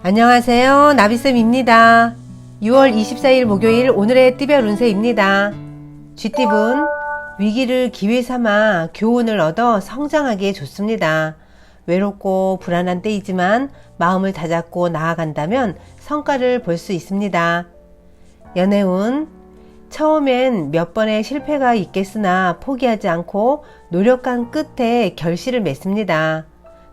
안녕하세요. 나비쌤입니다. 6월 24일 목요일 오늘의 띠별 운세입니다. 쥐띠분, 위기를 기회 삼아 교훈을 얻어 성장하기에 좋습니다. 외롭고 불안한 때이지만 마음을 다잡고 나아간다면 성과를 볼 수 있습니다. 연애운, 처음엔 몇 번의 실패가 있겠으나 포기하지 않고 노력한 끝에 결실을 맺습니다.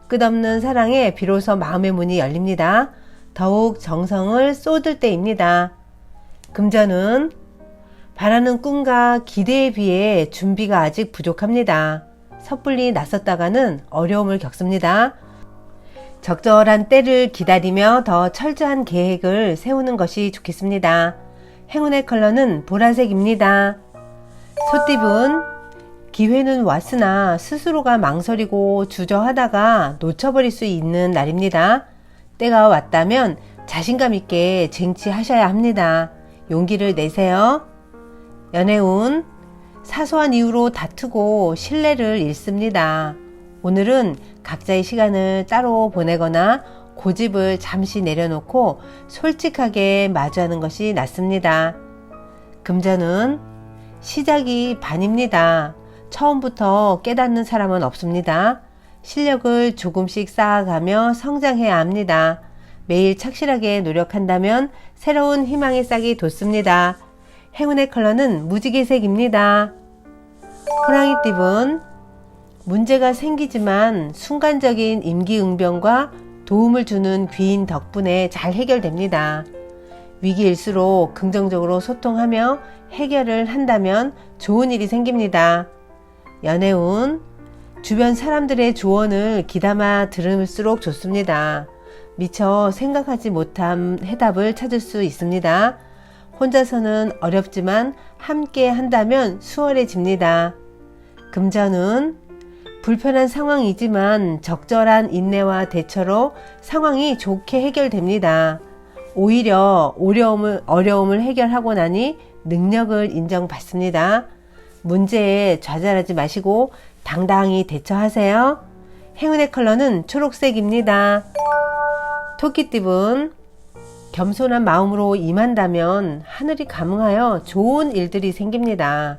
끝없는 사랑에 비로소 마음의 문이 열립니다. 더욱 정성을 쏟을 때입니다. 금전은 바라는 꿈과 기대에 비해 준비가 아직 부족합니다. 섣불리 나섰다가는 어려움을 겪습니다. 적절한 때를 기다리며 더 철저한 계획을 세우는 것이 좋겠습니다. 행운의 컬러는 보라색입니다. 소띠분, 기회는 왔으나 스스로가 망설이고 주저하다가 놓쳐버릴 수 있는 날입니다. 때가 왔다면 자신감 있게 쟁취하셔야 합니다. 용기를 내세요. 연애운, 사소한 이유로 다투고 신뢰를 잃습니다. 오늘은 각자의 시간을 따로 보내거나 고집을 잠시 내려놓고 솔직하게 마주하는 것이 낫습니다. 금전은 시작이 반입니다. 처음부터 깨닫는 사람은 없습니다. 실력을 조금씩 쌓아가며 성장해야 합니다. 매일 착실하게 노력한다면 새로운 희망의 싹이 돋습니다. 행운의 컬러는 무지개색입니다. 호랑이띠분, 문제가 생기지만 순간적인 임기응변과 도움을 주는 귀인 덕분에 잘 해결됩니다. 위기일수록 긍정적으로 소통하며 해결을 한다면 좋은 일이 생깁니다. 연애운, 주변 사람들의 조언을 귀담아 들을수록 좋습니다. 미처 생각하지 못한 해답을 찾을 수 있습니다. 혼자서는 어렵지만 함께 한다면 수월해집니다. 금전은 불편한 상황이지만 적절한 인내와 대처로 상황이 좋게 해결됩니다. 오히려 어려움을 해결하고 나니 능력을 인정받습니다. 문제에 좌절하지 마시고 당당히 대처하세요. 행운의 컬러는 초록색입니다. 토끼띠분, 겸손한 마음으로 임한다면 하늘이 감응하여 좋은 일들이 생깁니다.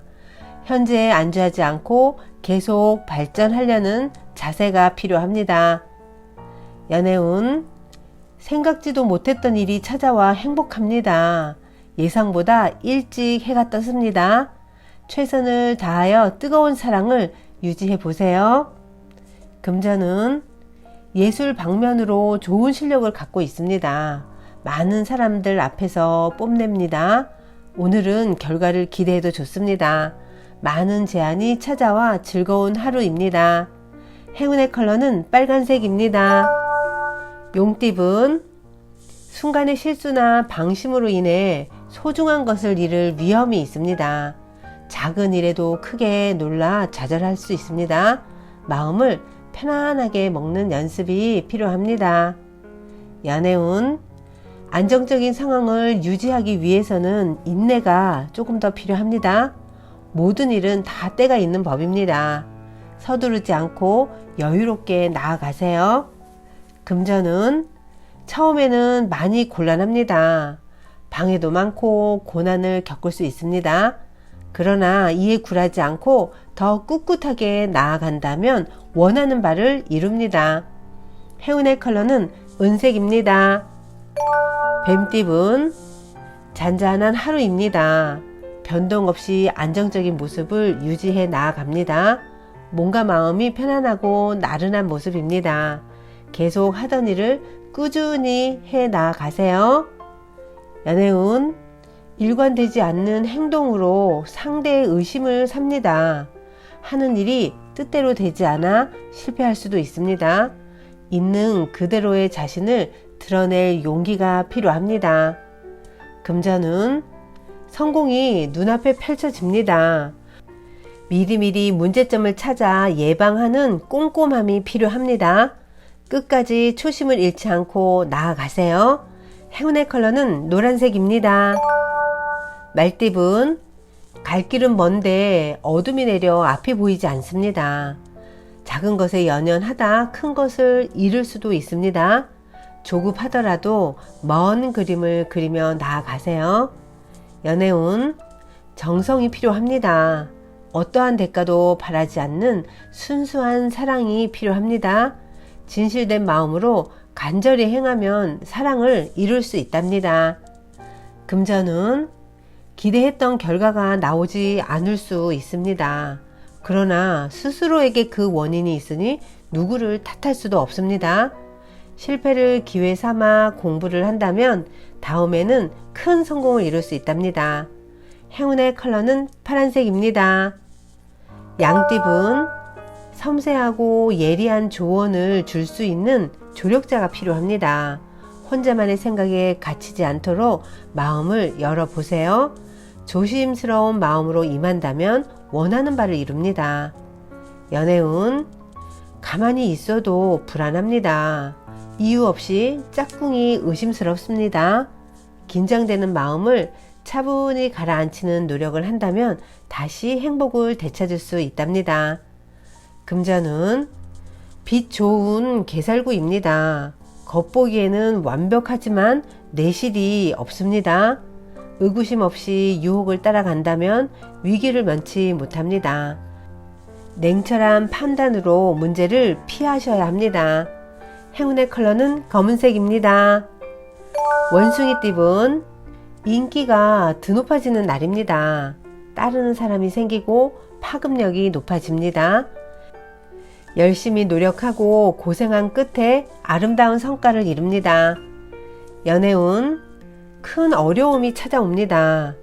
현재에 안주하지 않고 계속 발전하려는 자세가 필요합니다. 연애운, 생각지도 못했던 일이 찾아와 행복합니다. 예상보다 일찍 해가 떴습니다. 최선을 다하여 뜨거운 사랑을 유지해 보세요. 금전은 예술 방면으로 좋은 실력을 갖고 있습니다. 많은 사람들 앞에서 뽐냅니다. 오늘은 결과를 기대해도 좋습니다. 많은 제안이 찾아와 즐거운 하루입니다. 행운의 컬러는 빨간색입니다. 용띠분, 순간의 실수나 방심으로 인해 소중한 것을 잃을 위험이 있습니다. 작은 일에도 크게 놀라 좌절할 수 있습니다. 마음을 편안하게 먹는 연습이 필요합니다. 연애운, 안정적인 상황을 유지하기 위해서는 인내가 조금 더 필요합니다. 모든 일은 다 때가 있는 법입니다. 서두르지 않고 여유롭게 나아가세요. 금전은 처음에는 많이 곤란합니다. 방해도 많고 고난을 겪을 수 있습니다. 그러나 이에 굴하지 않고 더 꿋꿋하게 나아간다면 원하는 바를 이룹니다. 행운의 컬러는 은색입니다. 뱀띠분, 잔잔한 하루입니다. 변동 없이 안정적인 모습을 유지해 나아갑니다. 몸과 마음이 편안하고 나른한 모습입니다. 계속 하던 일을 꾸준히 해 나아가세요. 연애운, 일관되지 않는 행동으로 상대의 의심을 삽니다. 하는 일이 뜻대로 되지 않아 실패할 수도 있습니다. 있는 그대로의 자신을 드러낼 용기가 필요합니다. 금전은 성공이 눈앞에 펼쳐집니다. 미리미리 문제점을 찾아 예방하는 꼼꼼함이 필요합니다. 끝까지 초심을 잃지 않고 나아가세요. 행운의 컬러는 노란색입니다. 말띠분, 갈 길은 먼데 어둠이 내려 앞이 보이지 않습니다. 작은 것에 연연하다 큰 것을 잃을 수도 있습니다. 조급하더라도 먼 그림을 그리며 나아가세요. 연애운, 정성이 필요합니다. 어떠한 대가도 바라지 않는 순수한 사랑이 필요합니다. 진실된 마음으로 간절히 행하면 사랑을 이룰 수 있답니다. 금전운, 기대했던 결과가 나오지 않을 수 있습니다. 그러나 스스로에게 그 원인이 있으니 누구를 탓할 수도 없습니다. 실패를 기회 삼아 공부를 한다면 다음에는 큰 성공을 이룰 수 있답니다. 행운의 컬러는 파란색입니다. 양띠분, 섬세하고 예리한 조언을 줄 수 있는 조력자가 필요합니다. 혼자만의 생각에 갇히지 않도록 마음을 열어보세요. 조심스러운 마음으로 임한다면 원하는 바를 이룹니다. 연애운, 가만히 있어도 불안합니다. 이유 없이 짝꿍이 의심스럽습니다. 긴장되는 마음을 차분히 가라앉히는 노력을 한다면 다시 행복을 되찾을 수 있답니다. 금전운, 빛 좋은 개살구입니다. 겉보기에는 완벽하지만 내실이 없습니다. 의구심 없이 유혹을 따라간다면 위기를 면치 못합니다. 냉철한 판단으로 문제를 피하셔야 합니다. 행운의 컬러는 검은색입니다. 원숭이띠분, 인기가 드높아지는 날입니다. 따르는 사람이 생기고 파급력이 높아집니다. 열심히 노력하고 고생한 끝에 아름다운 성과를 이룹니다. 연애운, 큰 어려움이 찾아옵니다.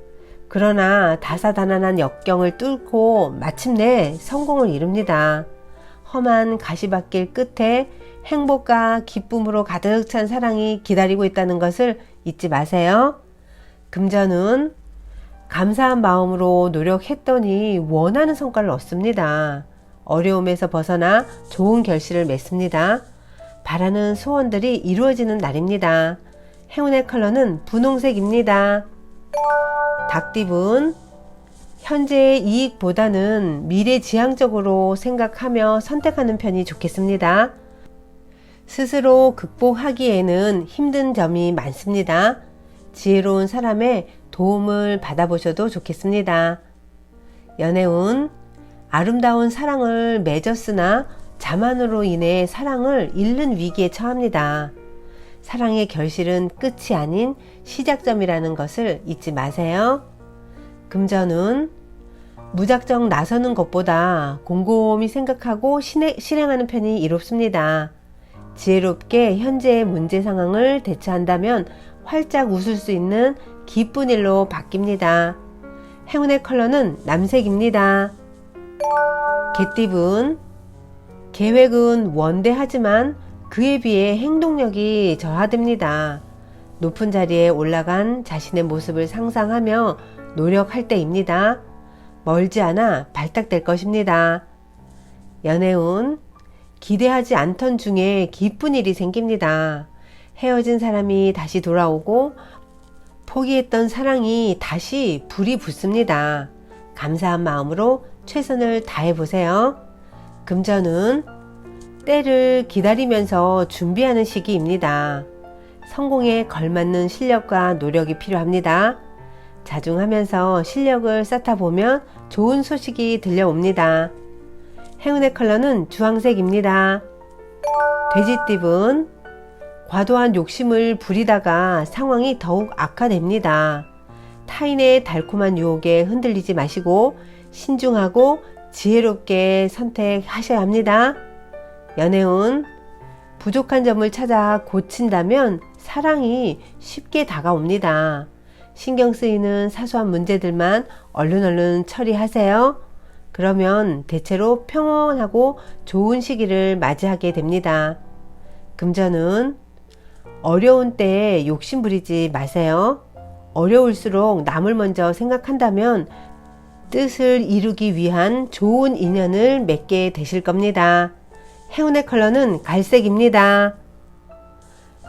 그러나 다사다난한 역경을 뚫고 마침내 성공을 이룹니다. 험한 가시밭길 끝에 행복과 기쁨으로 가득 찬 사랑이 기다리고 있다는 것을 잊지 마세요. 금전운, 감사한 마음으로 노력했더니 원하는 성과를 얻습니다. 어려움에서 벗어나 좋은 결실을 맺습니다. 바라는 소원들이 이루어지는 날입니다. 행운의 컬러는 분홍색입니다. 닭띠분, 현재의 이익보다는 미래지향적으로 생각하며 선택하는 편이 좋겠습니다. 스스로 극복하기에는 힘든 점이 많습니다. 지혜로운 사람의 도움을 받아보셔도 좋겠습니다. 연애운, 아름다운 사랑을 맺었으나 자만으로 인해 사랑을 잃는 위기에 처합니다. 사랑의 결실은 끝이 아닌 시작점이라는 것을 잊지 마세요. 금전운, 무작정 나서는 것보다 곰곰이 생각하고 실행하는 편이 이롭습니다. 지혜롭게 현재의 문제 상황을 대처한다면 활짝 웃을 수 있는 기쁜 일로 바뀝니다. 행운의 컬러는 남색입니다. 개띠분, 계획은 원대하지만 그에 비해 행동력이 저하됩니다. 높은 자리에 올라간 자신의 모습을 상상하며 노력할 때입니다. 멀지 않아 발탁될 것입니다. 연애운, 기대하지 않던 중에 기쁜 일이 생깁니다. 헤어진 사람이 다시 돌아오고 포기했던 사랑이 다시 불이 붙습니다. 감사한 마음으로 최선을 다해보세요. 금전운, 때를 기다리면서 준비하는 시기입니다. 성공에 걸맞는 실력과 노력이 필요합니다. 자중하면서 실력을 쌓다 보면 좋은 소식이 들려옵니다. 행운의 컬러는 주황색입니다. 돼지띠분, 과도한 욕심을 부리다가 상황이 더욱 악화됩니다. 타인의 달콤한 유혹에 흔들리지 마시고 신중하고 지혜롭게 선택하셔야 합니다. 연애운, 부족한 점을 찾아 고친다면 사랑이 쉽게 다가옵니다. 신경 쓰이는 사소한 문제들만 얼른 처리하세요. 그러면 대체로 평온하고 좋은 시기를 맞이하게 됩니다. 금전운, 어려운 때에 욕심 부리지 마세요. 어려울수록 남을 먼저 생각한다면 뜻을 이루기 위한 좋은 인연을 맺게 되실 겁니다. 행운의 컬러는 갈색입니다.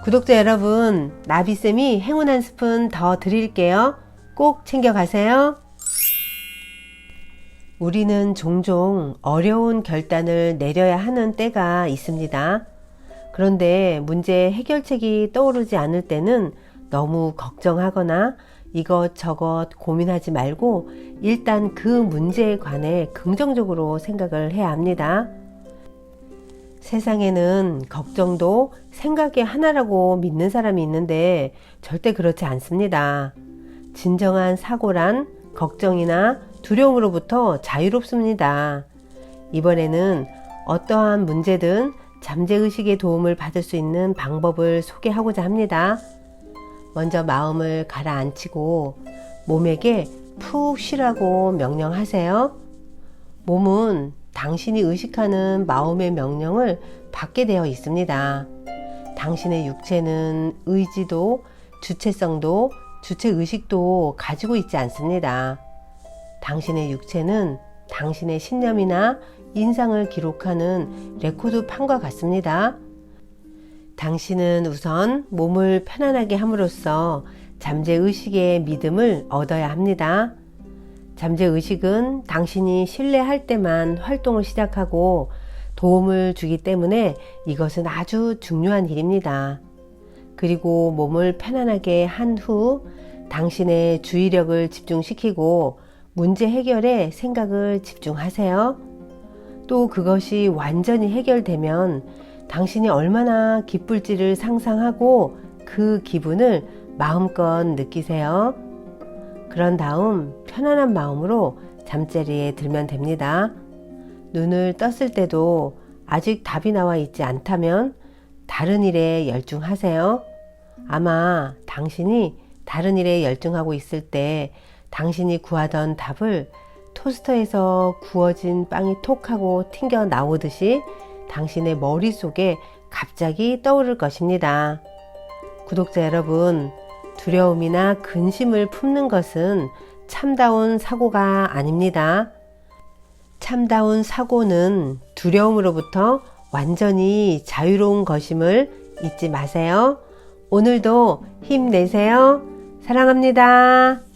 구독자 여러분, 나비쌤이 행운 한 스푼 더 드릴게요. 꼭 챙겨가세요. 우리는 종종 어려운 결단을 내려야 하는 때가 있습니다. 그런데 문제 해결책이 떠오르지 않을 때는 너무 걱정하거나 이것저것 고민하지 말고 일단 그 문제에 관해 긍정적으로 생각을 해야 합니다. 세상에는 걱정도 생각의 하나라고 믿는 사람이 있는데 절대 그렇지 않습니다. 진정한 사고란 걱정이나 두려움으로부터 자유롭습니다. 이번에는 어떠한 문제든 잠재의식의 도움을 받을 수 있는 방법을 소개하고자 합니다. 먼저 마음을 가라앉히고 몸에게 푹 쉬라고 명령하세요. 몸은 당신이 의식하는 마음의 명령을 받게 되어 있습니다. 당신의 육체는 의지도, 주체성도, 주체의식도 가지고 있지 않습니다. 당신의 육체는 당신의 신념이나 인상을 기록하는 레코드판과 같습니다. 당신은 우선 몸을 편안하게 함으로써 잠재의식의 믿음을 얻어야 합니다. 잠재의식은 당신이 신뢰할 때만 활동을 시작하고 도움을 주기 때문에 이것은 아주 중요한 일입니다. 그리고 몸을 편안하게 한 후 당신의 주의력을 집중시키고 문제 해결에 생각을 집중하세요. 또 그것이 완전히 해결되면 당신이 얼마나 기쁠지를 상상하고 그 기분을 마음껏 느끼세요. 그런 다음 편안한 마음으로 잠자리에 들면 됩니다. 눈을 떴을 때도 아직 답이 나와 있지 않다면 다른 일에 열중하세요. 아마 당신이 다른 일에 열중하고 있을 때 당신이 구하던 답을 토스터에서 구워진 빵이 톡 하고 튕겨 나오듯이 당신의 머릿속에 갑자기 떠오를 것입니다. 구독자 여러분, 두려움이나 근심을 품는 것은 참다운 사고가 아닙니다. 참다운 사고는 두려움으로부터 완전히 자유로운 것임을 잊지 마세요. 오늘도 힘내세요. 사랑합니다.